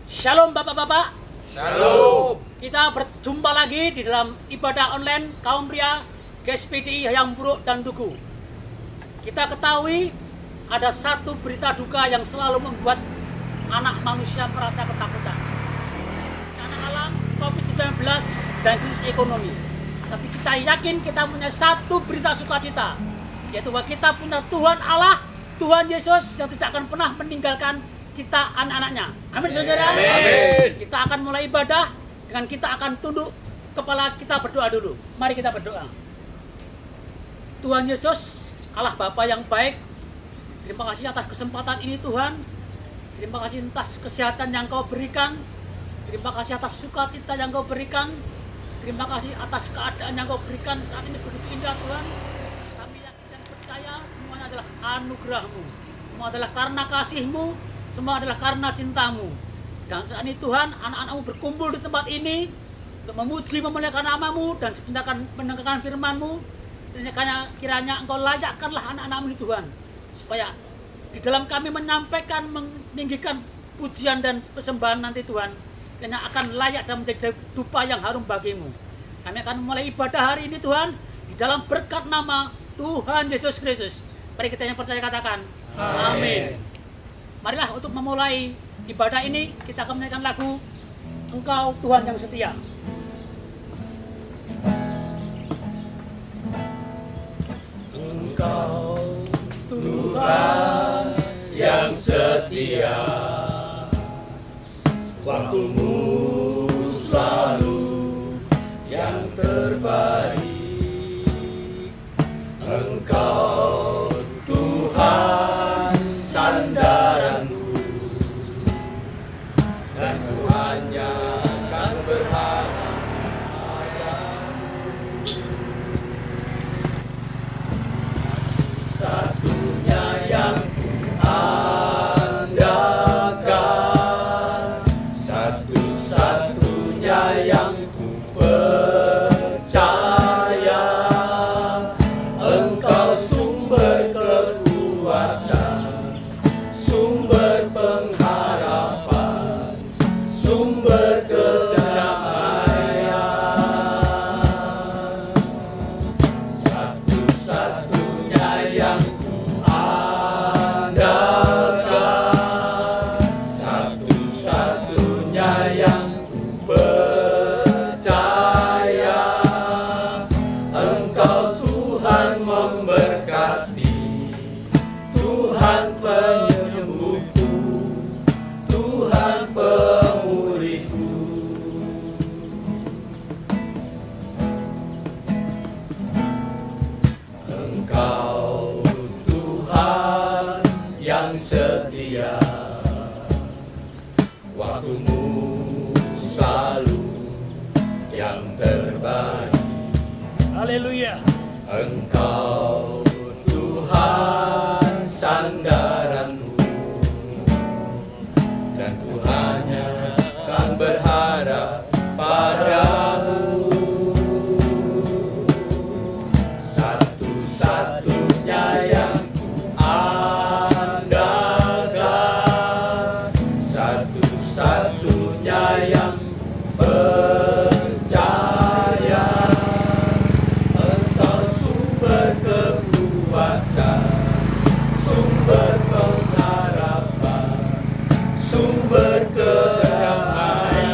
Shalom Bapak-Bapak. Shalom. Kita berjumpa lagi di dalam ibadah online kaum pria GSPDI Hayam Buruk dan Tugu. Kita ketahui ada satu berita duka yang selalu membuat anak manusia merasa ketakutan. Karena alam COVID-19 dan krisis ekonomi. Tapi kita yakin kita punya satu berita sukacita, yaitu bahwa kita punya Tuhan Allah, Tuhan Yesus yang tidak akan pernah meninggalkan kita anak-anaknya. Amin saudara. Amin. Kita akan mulai ibadah dengan kita akan tunduk kepala kita, berdoa dulu. Mari kita berdoa. Tuhan Yesus, Allah Bapa yang baik, terima kasih atas kesempatan ini Tuhan. Terima kasih atas kesehatan yang Kau berikan. Terima kasih atas sukacita yang Kau berikan. Terima kasih atas keadaan yang Kau berikan saat ini begitu indah Tuhan. Kami yakin dan percaya semuanya adalah anugerah-Mu. Semua adalah karena kasih-Mu. Semua adalah karena cinta-Mu. Dan saat ini Tuhan, anak-anak-Mu berkumpul di tempat ini untuk memuji, memuliakan nama-Mu dan mendengarkan firman-Mu. Kiranya Engkau layakkanlah anak-anak-Mu ini Tuhan, supaya di dalam kami menyampaikan, meninggikan pujian dan persembahan nanti Tuhan, kiranya akan layak dan menjadi dupa yang harum bagi-Mu. Kami akan mulai ibadah hari ini Tuhan, di dalam berkat nama Tuhan Yesus Kristus. Mari kita yang percaya katakan, amin. Marilah untuk memulai ibadah ini, kita akan menyanyikan lagu Engkau Tuhan yang Setia. Engkau Tuhan yang setia, waktumu selalu yang terbaik. Engkau Tuhan sandaranku, dan ku hanya akan berharap padamu. Satunya yang ku andalkan, satu-satunya yang ku percaya. Engkau sumber kekuatan, sumber pengharapan, sumber kedamaian. Satu-satunya yang ku andalkan, satu-satunya yang ku percaya. Engkau Tuhan memberkati, Tuhan penyembuhku, Tuhan pemulihku. Engkau Tuhan yang setia, waktumu selalu yang terbaik. Haleluya. Engkau Tuhan sandaranku, dan ku hanya akan berharap padamu. Satu-satunya yang ku andalkan, satu-satunya yang percaya. Engkau sumber kekuatan, sumber pengharapan, sumber kedamaian.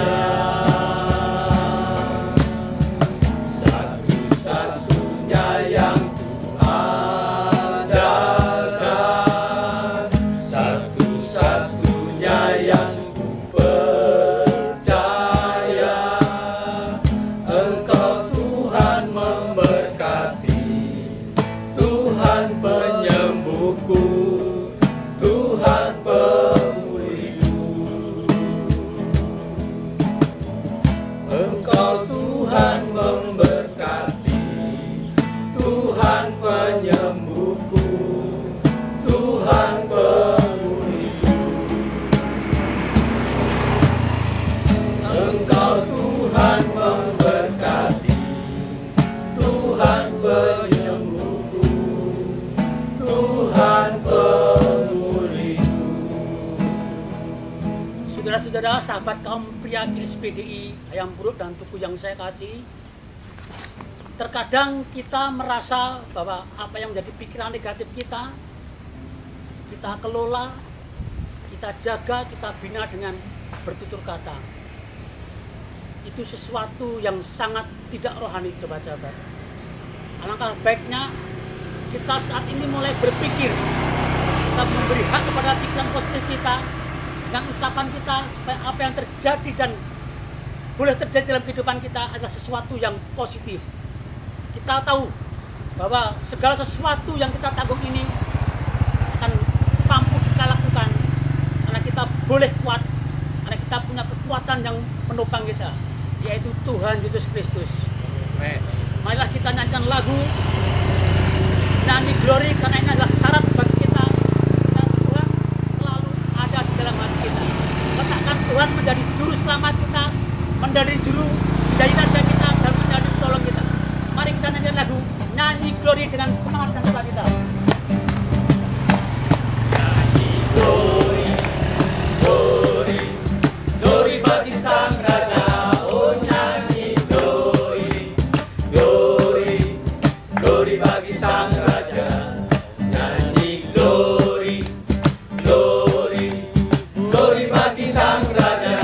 Satu-satunya yang ku andalkan, satu-satunya yang ku percaya. Engkau Tuhan memberkati, Tuhan penyembuhku, Tuhan pemulihku. Engkau Tuhan memberkati, Tuhan penyembuhku, Tuhan pemulihku. Engkau Tuhan memberkati, Tuhan penyembuhku, Tuhan pemulihku. Saudara-saudara, sahabat kaum pria GSPDI, Ayam Buruk dan Tugu yang saya kasih, terkadang kita merasa bahwa apa yang menjadi pikiran negatif kita kelola, kita jaga, kita bina dengan bertutur kata. Itu sesuatu yang sangat tidak rohani, sahabat-sahabat. Alangkah baiknya kita saat ini mulai berpikir, kita memberi hak kepada pikiran positif kita dengan ucapan kita, supaya apa yang terjadi dan boleh terjadi dalam kehidupan kita adalah sesuatu yang positif. Kita tahu bahwa segala sesuatu yang kita tanggung ini akan mampu kita lakukan karena kita boleh kuat, karena kita punya kekuatan yang menopang kita, yaitu Tuhan Yesus Kristus. Marilah kita nyanyikan lagu Nyanyi Glory, karena ini adalah syarat bagi kita dan Tuhan selalu ada di dalam hati kita. Letakkan Tuhan menjadi juru selamat kita, menjadi juru hidayah raja kita, dan menjadi tolong kita. Mari kita nyanyikan lagu Nyanyi Glory dengan semangat dan sukacita. Nyanyi glory, glory, glory bagi Sang Raja. Oh nyanyi glory, glory, glory bagi Sang Raja. Nyanyi glory, glory, glory bagi Sang Raja.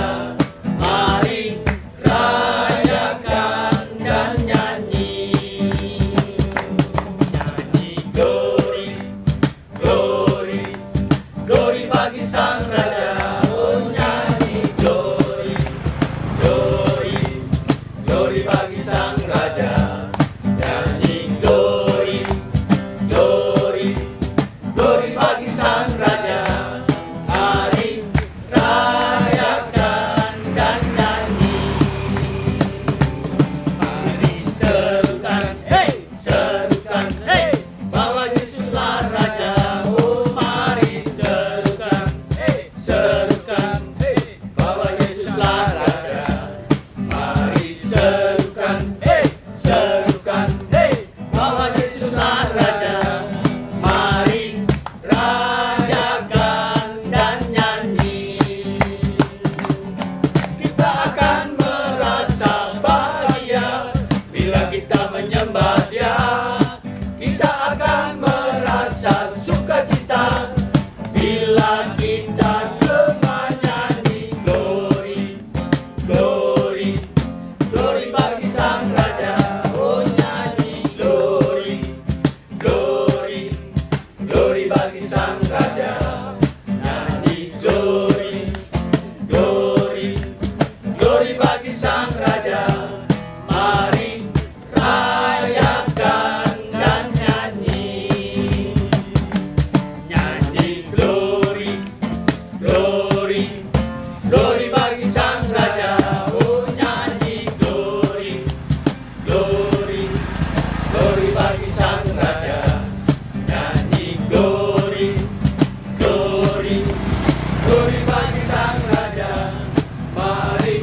Mari rayakan dan nyanyi. Nyanyi glory, glory, glory bagi Sang Raja. Oh nyanyi glory, glory, glory bagi Sang Raja. Nyanyi glory, glory, glory bagi Sang Raja. Mari rayakan dan nyanyi. Mari serukan, hey, serukan, hey, bahwa Yesuslah Raja. Oh mari serukan, hey, serukan, hey, bahwa Yesuslah Raja. Mari serukan, hey, serukan, hey, bahwa Yesuslah Raja. Mari rayakan dan nyanyi. Kita akan merasa bahagia bila kita menyembah Dia. Kita akan merasa sukacita bila kita semua nyanyi glory, glory, glory bagi Sang Raja. Oh nyanyi glory, glory, glory bagi Sang Raja. Nyanyi glory, glory, glory bagi Sang Raja. Mari rayakan dan nyanyi. Nyanyi glory, glory, glory bagi Sang Raja. Oh nyanyi glory, glory, glory bagi Sang Raja. Nyanyi glory, glory, glory bagi Sang Raja. Mari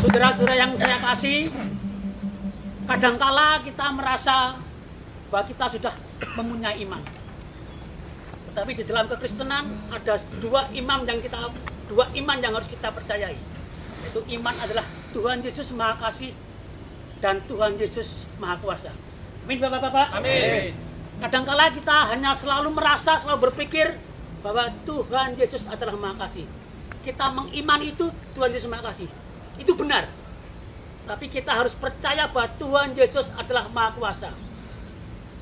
Saudara-saudara yang saya kasih, kadangkala kita merasa bahwa kita sudah mempunyai iman. Tetapi di dalam kekristenan ada dua iman yang harus kita percayai. Yaitu iman adalah Tuhan Yesus Maha Kasih dan Tuhan Yesus Maha Kuasa. Amin Bapak-bapak. Amin. Kadangkala kita hanya selalu merasa, selalu berpikir bahwa Tuhan Yesus adalah Maha Kasih. Kita mengimani itu Tuhan Yesus Maha Kasih. Itu benar. Tapi kita harus percaya bahwa Tuhan Yesus adalah Maha Kuasa.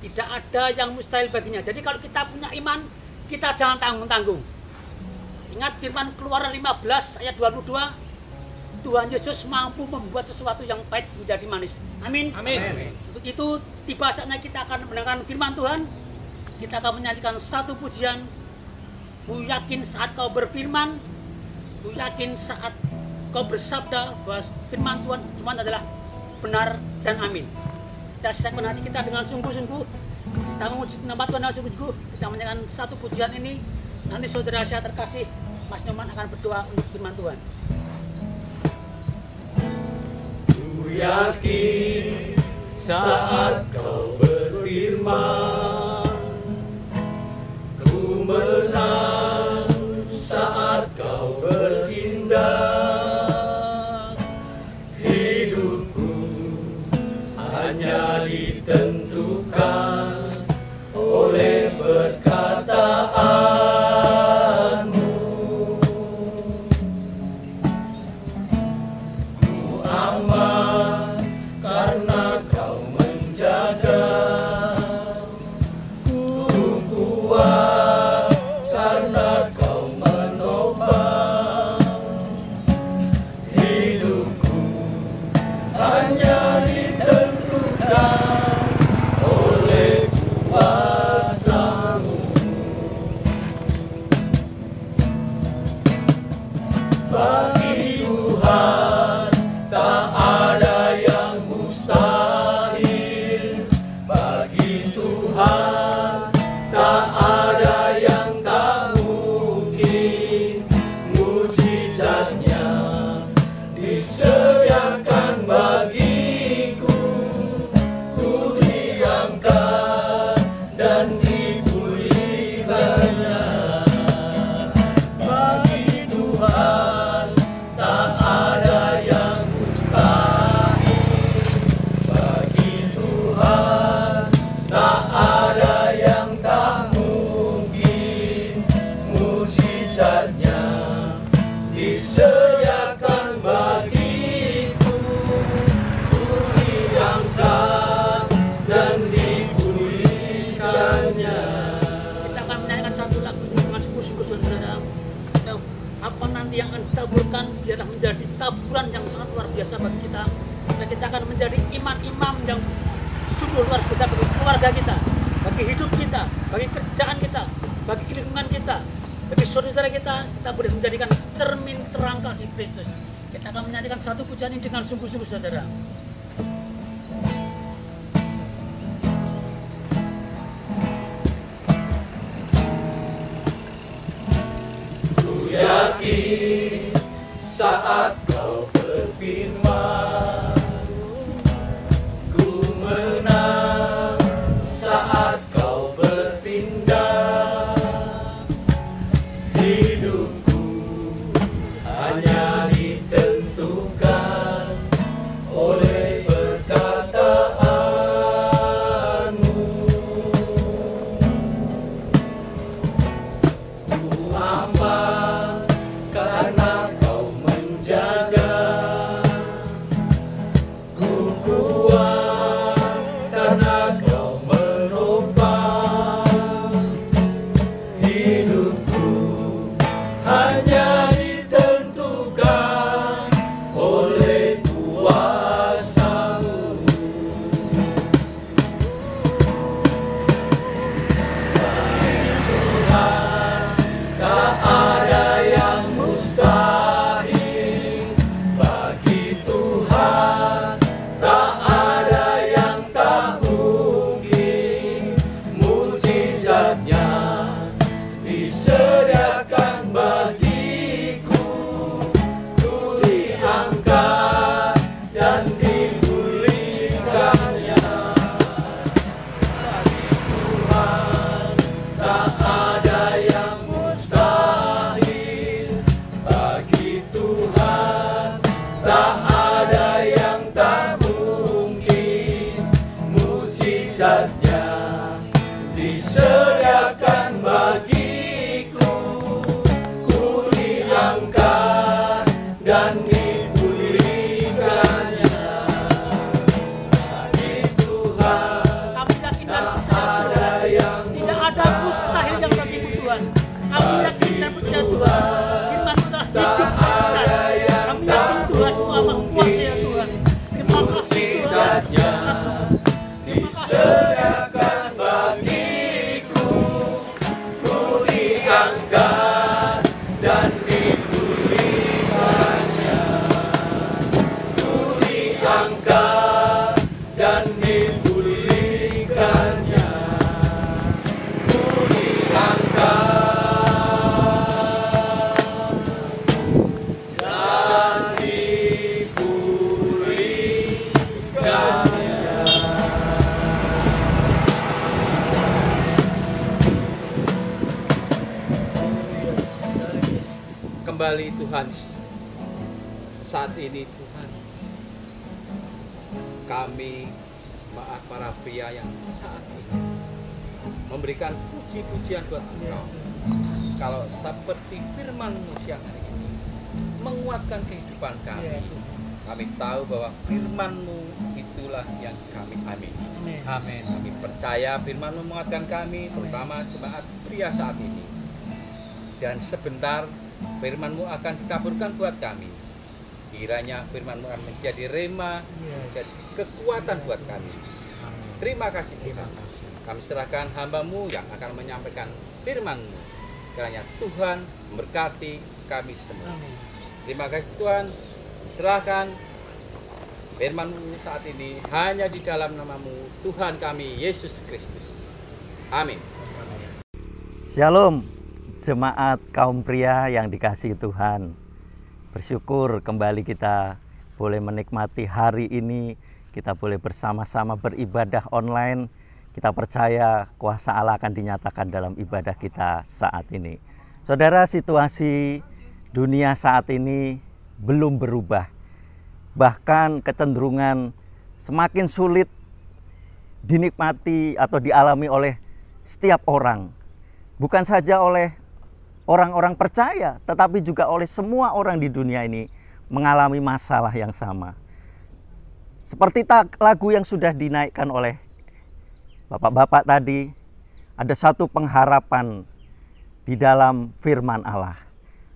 Tidak ada yang mustahil baginya. Jadi kalau kita punya iman, kita jangan tanggung-tanggung. Ingat firman Keluaran 15 ayat 22, Tuhan Yesus mampu membuat sesuatu yang pahit menjadi manis. Amin. Amin. Untuk itu tiba saatnya kita akan mendengarkan firman Tuhan. Kita akan menyanyikan satu pujian. Ku yakin saat kau berfirman, ku yakin saat kau bersabda bahwa firman Tuhan adalah benar dan amin. Kita siapkan hati kita dengan sungguh-sungguh. Kita memuji nama Tuhan dengan sungguh-sungguh. Kita menyanyikan satu pujian ini. Nanti saudara saya terkasih, Mas Nyoman akan berdoa untuk firman Tuhan. Ku yakin saat kau berfirman, ku menang saat kau bertindak. Hidupku hanya ditentukan oleh perkataanmu. Ku aman karena kau menjaga. Ku kuat karena kau menopang. Hidupku hanya ditentukan oleh kuasa-Mu. Bagi Tuhan tak ada yang mustahil. Bagi Tuhan tak ada yang tak mungkin. Mujizatnya disediakan bagiku. Ku diamkan dan dipulihkannya. Bagi Tuhan tak ada yang mustahil. Bagi Tuhan tak ada yang tak mungkin. Mujizatnya disediakan bagiku. Ku diangkat dan dipulihkannya. Kita akan menyanyikan satu lagu dengan sungguh-sungguh saudara. Apa nanti yang akan ditaburkan biarlah menjadi taburan yang sangat luar biasa bagi kita. Dan kita akan menjadi imam-imam yang sungguh luar biasa bagi keluarga kita, bagi hidup kita, bagi kerjaan kita, bagi lingkungan kita, bagi saudara kita. Kita boleh menjadikan cermin terang kasih Kristus. Kita akan menyanyikan satu pujian ini dengan sungguh-sungguh saudara. Ku yakin saat kau berfirman, ku menang saat kau bertindak. Hidupku hanya ditentukan oleh perkataanmu. Ku aman karena kau menjaga. Tak ada yang tak mungkin, mukjizatnya disediakan bagiku. Ku diangkat dan dipulihkannya bagi Tuhan. Kami yakin dan percaya Tuhan, tidak ada mustahil yang bagimu Tuhan. Kami yakin dan percaya Tuhan, firman-Mu telah hidup dan benar. Kami yakin Tuhan Maha Kuasa ya Tuhan. Terima kasih Tuhan. Terima kasih. Disediakan bagiku, ku diangkat dan dipulihkannya. Ku diangkat dan dipulihkannya. Ku diangkat dan dipulihkannya. Kembali Tuhan, saat ini Tuhan, kami jemaat para pria yang saat ini memberikan puji-pujian buat Engkau. Kalau seperti firman-Mu siang hari ini menguatkan kehidupan kami, kami tahu bahwa firman-Mu itulah yang kami amin. Amin. Kami percaya firman-Mu menguatkan kami, terutama jemaat pria saat ini. Dan sebentar firman-Mu akan ditaburkan buat kami. Kiranya firman-Mu akan menjadi rema, menjadi kekuatan buat kami. Terima kasih Tuhan. Kami serahkan hamba-Mu yang akan menyampaikan firman-Mu. Kiranya Tuhan memberkati kami semua. Terima kasih Tuhan. Serahkan firman-Mu saat ini hanya di dalam nama-Mu, Tuhan kami Yesus Kristus. Amin. Shalom, jemaat kaum pria yang dikasihi Tuhan. Bersyukur kembali kita boleh menikmati hari ini. Kita boleh bersama-sama beribadah online. Kita percaya kuasa Allah akan dinyatakan dalam ibadah kita saat ini. Saudara, situasi dunia saat ini belum berubah. Bahkan kecenderungan semakin sulit dinikmati atau dialami oleh setiap orang. Bukan saja oleh orang-orang percaya, tetapi juga oleh semua orang di dunia ini mengalami masalah yang sama. Seperti lagu yang sudah dinaikkan oleh bapak-bapak tadi, ada satu pengharapan di dalam firman Allah.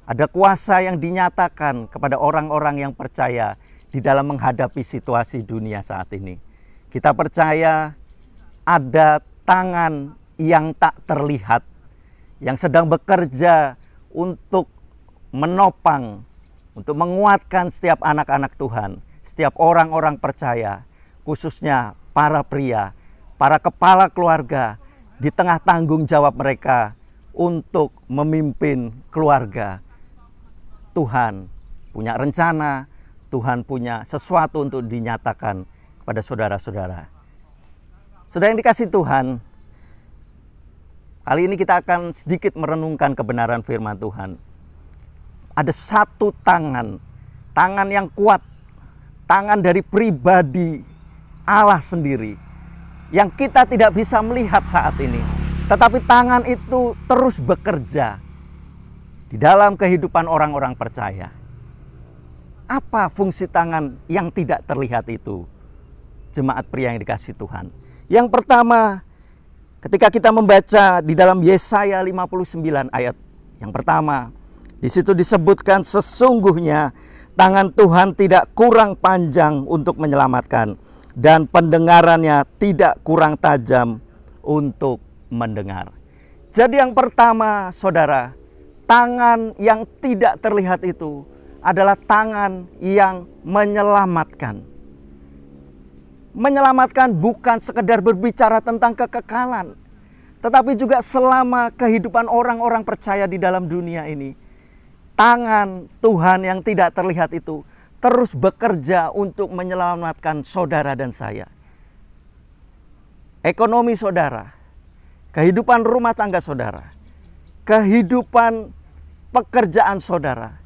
Ada kuasa yang dinyatakan kepada orang-orang yang percaya di dalam menghadapi situasi dunia saat ini. Kita percaya ada tangan yang tak terlihat yang sedang bekerja untuk menopang, untuk menguatkan setiap anak-anak Tuhan, setiap orang-orang percaya, khususnya para pria, para kepala keluarga di tengah tanggung jawab mereka untuk memimpin keluarga. Tuhan punya rencana, Tuhan punya sesuatu untuk dinyatakan kepada saudara-saudara. Saudara yang dikasihi Tuhan, kali ini kita akan sedikit merenungkan kebenaran firman Tuhan. Ada satu tangan yang kuat, tangan dari pribadi Allah sendiri, yang kita tidak bisa melihat saat ini. Tetapi tangan itu terus bekerja di dalam kehidupan orang-orang percaya. Apa fungsi tangan yang tidak terlihat itu? Jemaat pria yang dikasihi Tuhan. Yang pertama, ketika kita membaca di dalam Yesaya 59 ayat yang pertama, di situ disebutkan sesungguhnya tangan Tuhan tidak kurang panjang untuk menyelamatkan dan pendengarannya tidak kurang tajam untuk mendengar. Jadi yang pertama, saudara, tangan yang tidak terlihat itu adalah tangan yang menyelamatkan. Menyelamatkan bukan sekedar berbicara tentang kekekalan, tetapi juga selama kehidupan orang-orang percaya di dalam dunia ini. Tangan Tuhan yang tidak terlihat itu terus bekerja untuk menyelamatkan saudara dan saya. Ekonomi saudara, kehidupan rumah tangga saudara, kehidupan pekerjaan saudara,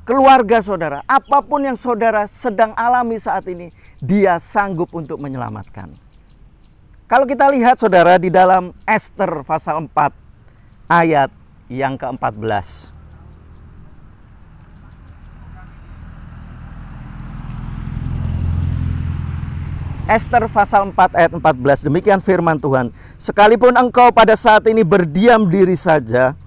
keluarga saudara, apapun yang saudara sedang alami saat ini, Dia sanggup untuk menyelamatkan. Kalau kita lihat saudara di dalam Ester pasal 4 ayat yang ke-14. Ester pasal 4 ayat 14, demikian firman Tuhan. Sekalipun engkau pada saat ini berdiam diri saja,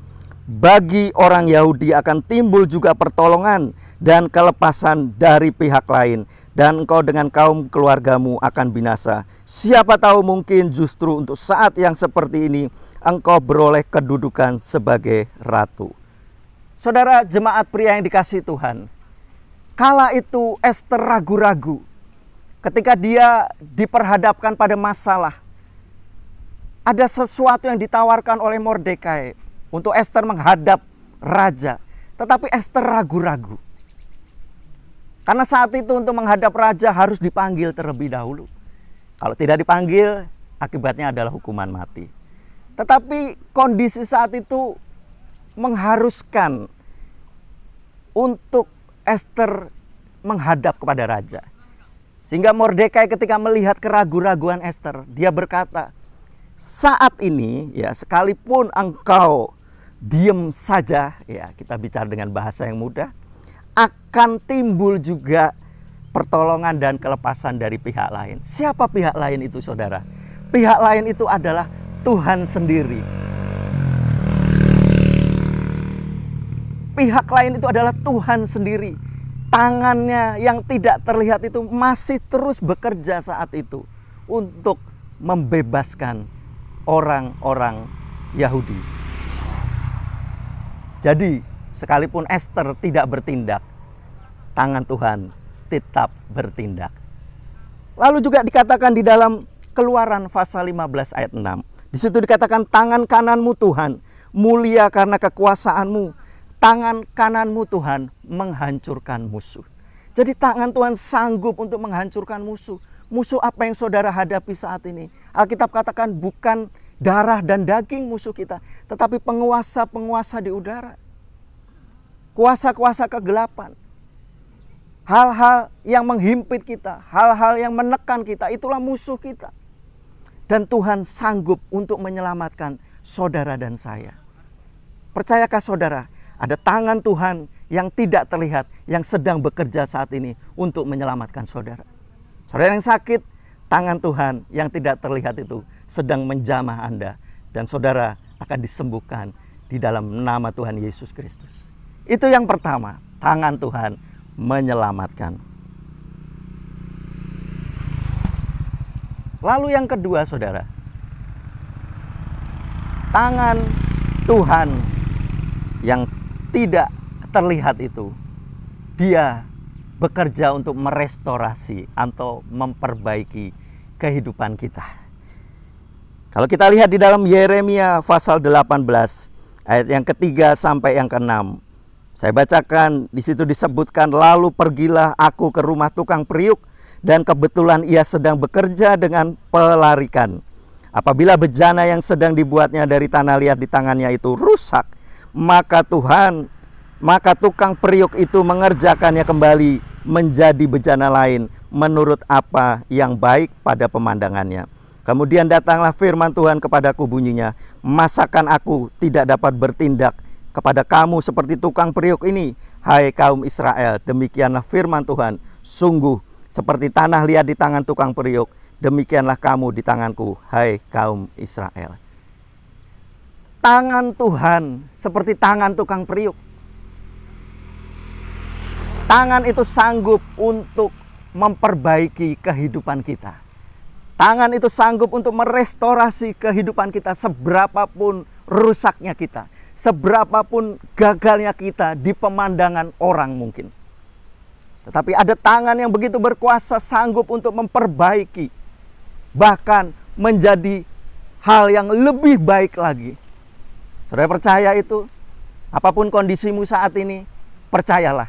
bagi orang Yahudi akan timbul juga pertolongan dan kelepasan dari pihak lain, dan engkau dengan kaum keluargamu akan binasa. Siapa tahu mungkin justru untuk saat yang seperti ini engkau beroleh kedudukan sebagai ratu. Saudara jemaat pria yang dikasihi Tuhan, kala itu Ester ragu-ragu ketika dia diperhadapkan pada masalah. Ada sesuatu yang ditawarkan oleh Mordekai untuk Ester menghadap raja, tetapi Ester ragu-ragu. Karena saat itu untuk menghadap raja harus dipanggil terlebih dahulu. Kalau tidak dipanggil, akibatnya adalah hukuman mati. Tetapi kondisi saat itu mengharuskan untuk Ester menghadap kepada raja. Sehingga Mordekai ketika melihat keraguan-raguan Ester, dia berkata, saat ini ya sekalipun engkau diam saja, ya kita bicara dengan bahasa yang mudah, akan timbul juga pertolongan dan kelepasan dari pihak lain. Siapa pihak lain itu saudara? Pihak lain itu adalah Tuhan sendiri. Pihak lain itu adalah Tuhan sendiri. Tangannya yang tidak terlihat itu masih terus bekerja saat itu untuk membebaskan orang-orang Yahudi. Jadi sekalipun Ester tidak bertindak, tangan Tuhan tetap bertindak. Lalu juga dikatakan di dalam Keluaran pasal 15 ayat 6. Di situ dikatakan tangan kananmu Tuhan mulia karena kekuasaanmu. Tangan kananmu Tuhan menghancurkan musuh. Jadi tangan Tuhan sanggup untuk menghancurkan musuh. Musuh apa yang saudara hadapi saat ini? Alkitab katakan bukan darah dan daging musuh kita, tetapi penguasa-penguasa di udara. Kuasa-kuasa kegelapan. Hal-hal yang menghimpit kita, hal-hal yang menekan kita, itulah musuh kita. Dan Tuhan sanggup untuk menyelamatkan saudara dan saya. Percayakah saudara? Ada tangan Tuhan yang tidak terlihat, yang sedang bekerja saat ini untuk menyelamatkan saudara. Saudara yang sakit, tangan Tuhan yang tidak terlihat itu sedang menjamah Anda. Dan saudara akan disembuhkan di dalam nama Tuhan Yesus Kristus. Itu yang pertama, tangan Tuhan menyelamatkan. Lalu yang kedua saudara, tangan Tuhan yang tidak terlihat itu, Dia bekerja untuk merestorasi atau memperbaiki kehidupan kita. Kalau kita lihat di dalam Yeremia pasal 18 ayat yang ketiga sampai yang keenam, saya bacakan di situ disebutkan, lalu pergilah aku ke rumah tukang periuk, dan kebetulan ia sedang bekerja dengan pelarikan. Apabila bejana yang sedang dibuatnya dari tanah liat di tangannya itu rusak, maka tukang periuk itu mengerjakannya kembali menjadi bejana lain menurut apa yang baik pada pemandangannya. Kemudian datanglah firman Tuhan kepadaku bunyinya, masakan aku tidak dapat bertindak kepada kamu seperti tukang periuk ini, hai kaum Israel? Demikianlah firman Tuhan, sungguh seperti tanah liat di tangan tukang periuk, demikianlah kamu di tanganku, hai kaum Israel. Tangan Tuhan seperti tangan tukang periuk. Tangan itu sanggup untuk memperbaiki kehidupan kita. Tangan itu sanggup untuk merestorasi kehidupan kita, seberapapun rusaknya kita, seberapapun gagalnya kita di pemandangan orang mungkin. Tetapi ada tangan yang begitu berkuasa, sanggup untuk memperbaiki, bahkan menjadi hal yang lebih baik lagi. Saudara percaya itu? Apapun kondisimu saat ini, percayalah,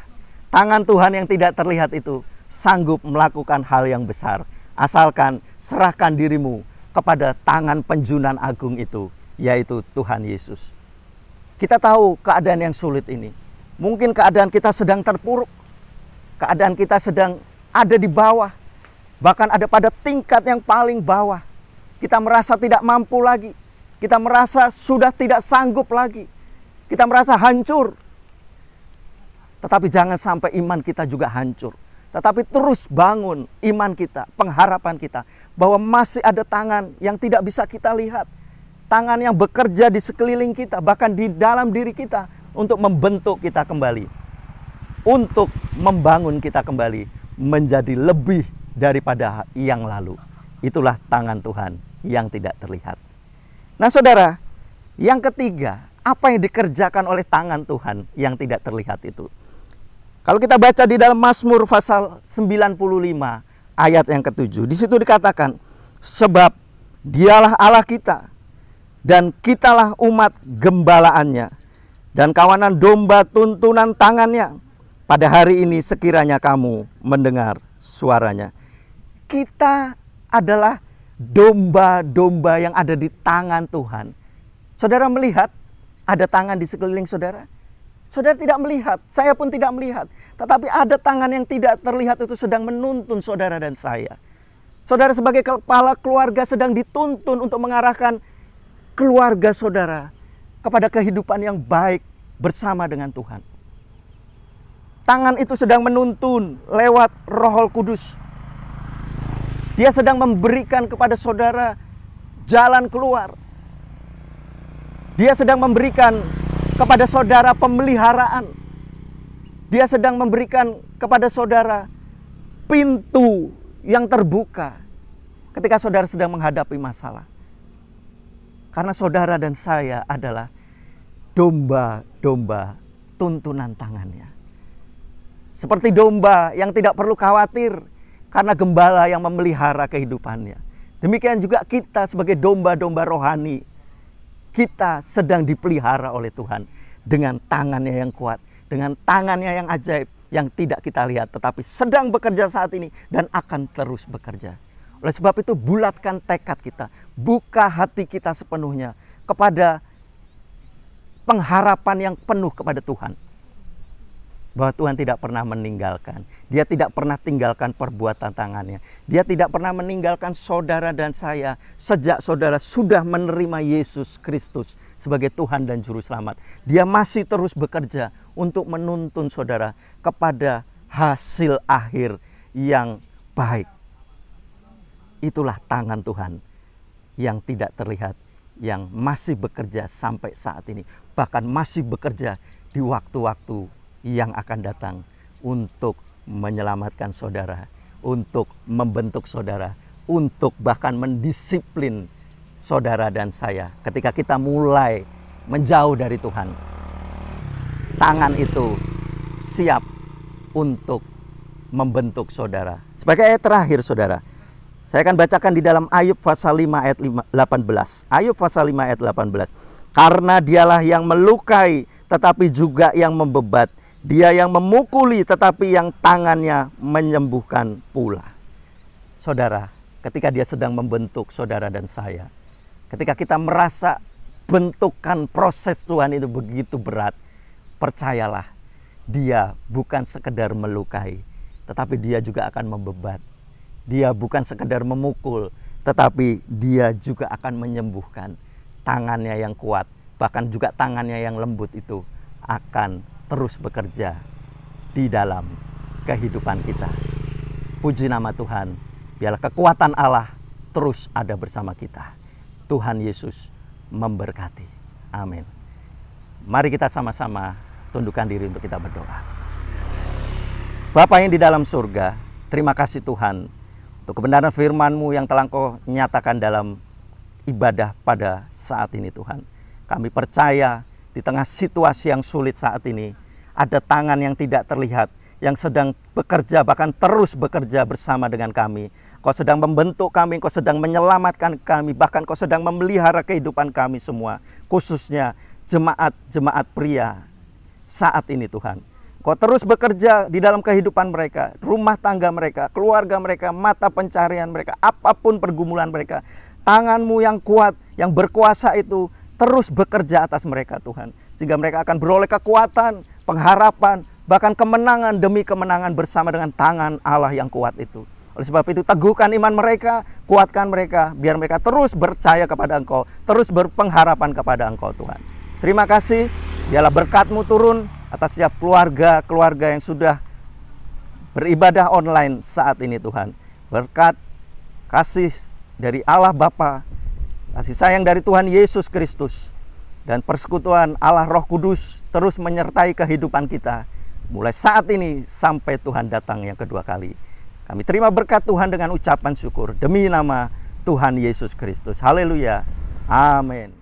tangan Tuhan yang tidak terlihat itu sanggup melakukan hal yang besar. Asalkan serahkan dirimu kepada tangan penjunan agung itu, yaitu Tuhan Yesus. Kita tahu keadaan yang sulit ini. Mungkin keadaan kita sedang terpuruk, keadaan kita sedang ada di bawah, bahkan ada pada tingkat yang paling bawah. Kita merasa tidak mampu lagi, kita merasa sudah tidak sanggup lagi, kita merasa hancur. Tetapi jangan sampai iman kita juga hancur. Tetapi terus bangun iman kita, pengharapan kita, bahwa masih ada tangan yang tidak bisa kita lihat. Tangan yang bekerja di sekeliling kita, bahkan di dalam diri kita, untuk membentuk kita kembali. Untuk membangun kita kembali menjadi lebih daripada yang lalu. Itulah tangan Tuhan yang tidak terlihat. Nah saudara, yang ketiga, apa yang dikerjakan oleh tangan Tuhan yang tidak terlihat itu? Kalau kita baca di dalam Mazmur pasal 95 ayat yang ke-7, di situ dikatakan, sebab dialah Allah kita, dan kitalah umat gembalaannya, dan kawanan domba tuntunan tangannya. Pada hari ini sekiranya kamu mendengar suaranya. Kita adalah domba-domba yang ada di tangan Tuhan. Saudara melihat ada tangan di sekeliling saudara? Saudara tidak melihat, saya pun tidak melihat. Tetapi ada tangan yang tidak terlihat itu sedang menuntun saudara dan saya. Saudara sebagai kepala keluarga sedang dituntun untuk mengarahkan keluarga saudara kepada kehidupan yang baik bersama dengan Tuhan. Tangan itu sedang menuntun lewat Roh Kudus. Dia sedang memberikan kepada saudara jalan keluar. Dia sedang memberikan kepada saudara pemeliharaan. Dia sedang memberikan kepada saudara pintu yang terbuka ketika saudara sedang menghadapi masalah. Karena saudara dan saya adalah domba-domba tuntunan tangannya. Seperti domba yang tidak perlu khawatir karena gembala yang memelihara kehidupannya. Demikian juga kita sebagai domba-domba rohani. Kita sedang dipelihara oleh Tuhan dengan tangannya yang kuat, dengan tangannya yang ajaib, yang tidak kita lihat, tetapi sedang bekerja saat ini dan akan terus bekerja. Oleh sebab itu bulatkan tekad kita, buka hati kita sepenuhnya kepada pengharapan yang penuh kepada Tuhan. Bahwa Tuhan tidak pernah meninggalkan. Dia tidak pernah tinggalkan perbuatan tangannya. Dia tidak pernah meninggalkan saudara dan saya sejak saudara sudah menerima Yesus Kristus sebagai Tuhan dan Juru Selamat. Dia masih terus bekerja untuk menuntun saudara kepada hasil akhir yang baik. Itulah tangan Tuhan yang tidak terlihat, yang masih bekerja sampai saat ini. Bahkan masih bekerja di waktu-waktu yang akan datang untuk menyelamatkan saudara, untuk membentuk saudara, untuk bahkan mendisiplin saudara dan saya. Ketika kita mulai menjauh dari Tuhan, tangan itu siap untuk membentuk saudara. Sebagai ayat terakhir saudara, saya akan bacakan di dalam Ayub pasal 5 ayat 18. Ayub pasal 5 ayat 18. Karena dialah yang melukai tetapi juga yang membebat. Dia yang memukuli tetapi yang tangannya menyembuhkan pula. Saudara, ketika dia sedang membentuk saudara dan saya, ketika kita merasa bentukan proses Tuhan itu begitu berat, percayalah, dia bukan sekedar melukai, tetapi dia juga akan membebat. Dia bukan sekedar memukul, tetapi dia juga akan menyembuhkan. Tangannya yang kuat, bahkan juga tangannya yang lembut itu akan terus bekerja di dalam kehidupan kita. Puji nama Tuhan, biarlah kekuatan Allah terus ada bersama kita. Tuhan Yesus memberkati. Amin. Mari kita sama-sama tundukkan diri untuk kita berdoa. Bapa yang di dalam surga, terima kasih Tuhan untuk kebenaran firman-Mu yang telah Engkau nyatakan dalam ibadah pada saat ini Tuhan. Kami percaya di tengah situasi yang sulit saat ini, ada tangan yang tidak terlihat, yang sedang bekerja, bahkan terus bekerja bersama dengan kami. Kau sedang membentuk kami, Kau sedang menyelamatkan kami, bahkan Kau sedang memelihara kehidupan kami semua, khususnya jemaat-jemaat pria saat ini Tuhan. Kau terus bekerja di dalam kehidupan mereka, rumah tangga mereka, keluarga mereka, mata pencarian mereka, apapun pergumulan mereka. Tangan-Mu yang kuat, yang berkuasa itu terus bekerja atas mereka Tuhan. Sehingga mereka akan beroleh kekuatan, pengharapan, bahkan kemenangan demi kemenangan bersama dengan tangan Allah yang kuat itu. Oleh sebab itu, teguhkan iman mereka, kuatkan mereka, biar mereka terus percaya kepada Engkau, terus berpengharapan kepada Engkau, Tuhan. Terima kasih, biarlah berkat-Mu turun atas setiap keluarga yang sudah beribadah online saat ini, Tuhan. Berkat, kasih dari Allah Bapa, kasih sayang dari Tuhan Yesus Kristus, dan persekutuan Allah Roh Kudus terus menyertai kehidupan kita, mulai saat ini sampai Tuhan datang yang kedua kali. Kami terima berkat Tuhan dengan ucapan syukur demi nama Tuhan Yesus Kristus. Haleluya. Amin.